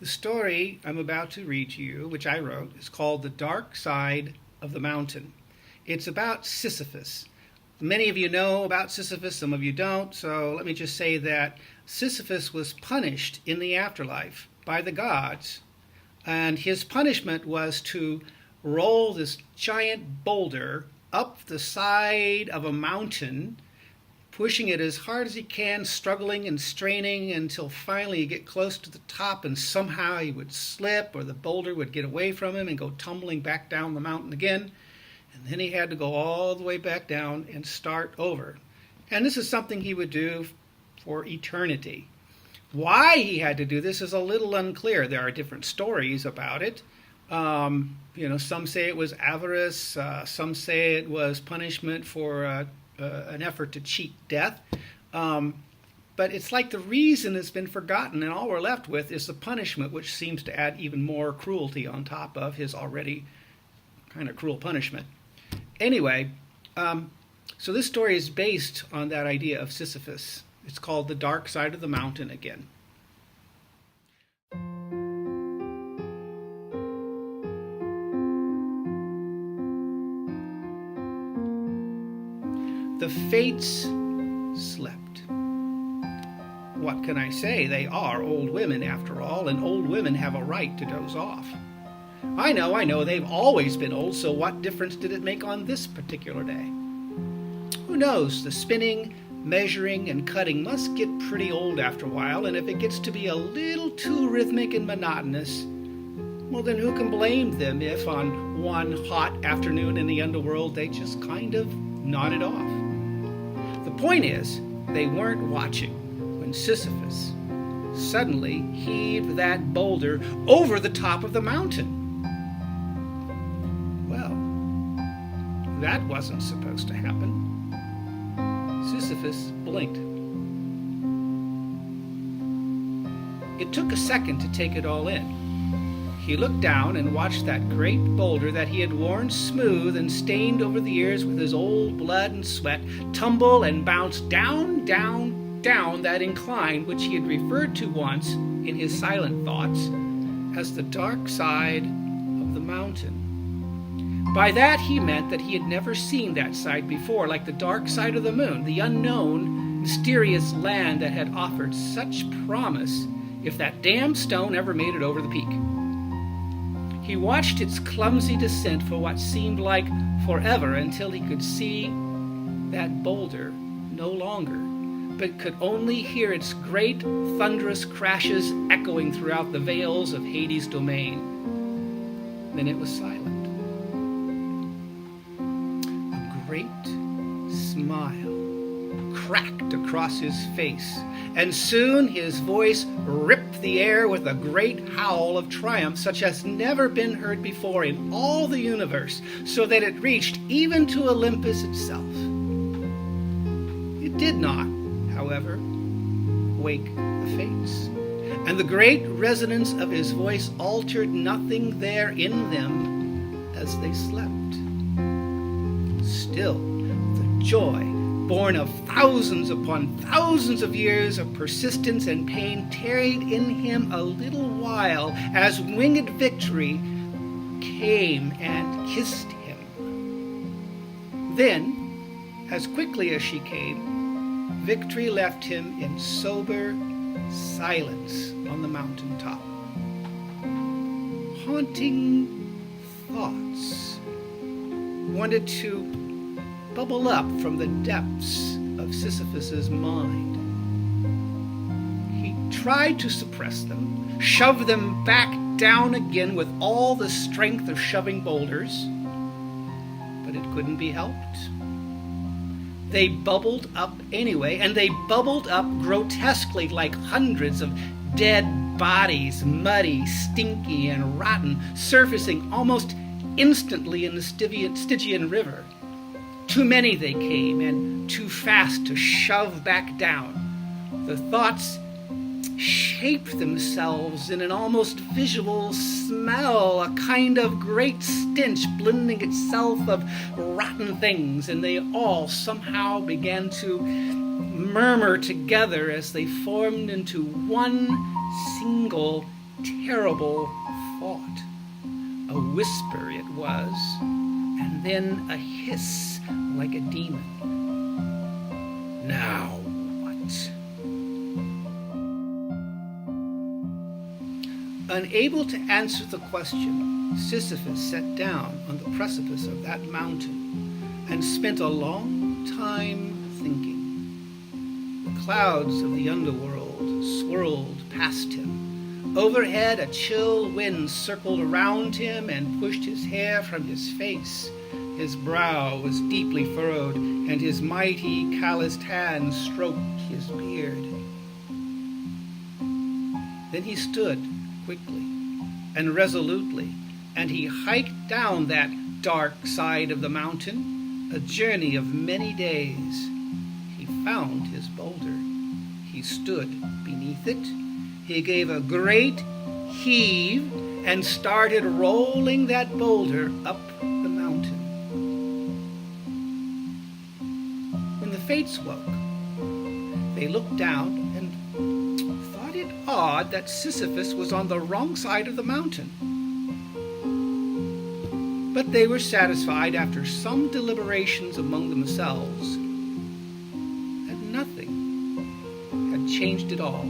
The story I'm about to read to you, which I wrote, is called The Dark Side of the Mountain. It's about Sisyphus. Many of you know about Sisyphus, some of you don't, so let me just say that Sisyphus was punished in the afterlife by the gods, and his punishment was to roll this giant boulder up the side of a mountain, pushing it as hard as he can, struggling and straining until finally he'd get close to the top and somehow he would slip or the boulder would get away from him and go tumbling back down the mountain again. And then he had to go all the way back down and start over. And this is something he would do for eternity. Why he had to do this is a little unclear. There are different stories about it. Some say it was avarice. Some say it was punishment for an effort to cheat death. But it's like the reason has been forgotten, and all we're left with is the punishment, which seems to add even more cruelty on top of his already kind of cruel punishment. Anyway, so this story is based on that idea of Sisyphus. It's called The Dark Side of the Mountain again. The fates slept. What can I say? They are old women, after all, and old women have a right to doze off. I know, they've always been old, so what difference did it make on this particular day? Who knows? The spinning, measuring, and cutting must get pretty old after a while, and if it gets to be a little too rhythmic and monotonous, well, then who can blame them if on one hot afternoon in the underworld they just kind of nodded off? The point is, they weren't watching when Sisyphus suddenly heaved that boulder over the top of the mountain. Well, that wasn't supposed to happen. Sisyphus blinked. It took a second to take it all in. He looked down and watched that great boulder that he had worn smooth and stained over the years with his old blood and sweat tumble and bounce down, down, down that incline which he had referred to once in his silent thoughts as the dark side of the mountain. By that he meant that he had never seen that side before, like the dark side of the moon, the unknown, mysterious land that had offered such promise if that damned stone ever made it over the peak. He watched its clumsy descent for what seemed like forever until he could see that boulder no longer, but could only hear its great thunderous crashes echoing throughout the vales of Hades' domain. Then it was silent. A great smile cracked across his face, and soon his voice ripped the air with a great howl of triumph such as never been heard before in all the universe, so that it reached even to Olympus itself. It did not, however, wake the fates, and the great resonance of his voice altered nothing there in them as they slept. Still, the joy, born of thousands upon thousands of years of persistence and pain, tarried in him a little while as winged victory came and kissed him. Then, as quickly as she came, victory left him in sober silence on the mountaintop. Haunting thoughts wanted to bubble up from the depths of Sisyphus's mind. He tried to suppress them, shove them back down again with all the strength of shoving boulders, but it couldn't be helped. They bubbled up anyway, and they bubbled up grotesquely like hundreds of dead bodies, muddy, stinky, and rotten, surfacing almost instantly in the Stygian River. Too many they came, and too fast to shove back down. The thoughts shaped themselves in an almost visual smell, a kind of great stench blending itself of rotten things, and they all somehow began to murmur together as they formed into one single terrible thought. A whisper it was, and then a hiss like a demon. Now what? Unable to answer the question, Sisyphus sat down on the precipice of that mountain and spent a long time thinking. The clouds of the underworld swirled past him. Overhead, a chill wind circled around him and pushed his hair from his face. His brow was deeply furrowed, and his mighty, calloused hands stroked his beard. Then he stood quickly and resolutely, and he hiked down that dark side of the mountain, a journey of many days. He found his boulder. He stood beneath it. He gave a great heave and started rolling that boulder up the mountain. When the Fates woke, they looked down and thought it odd that Sisyphus was on the wrong side of the mountain. But they were satisfied after some deliberations among themselves that nothing had changed at all.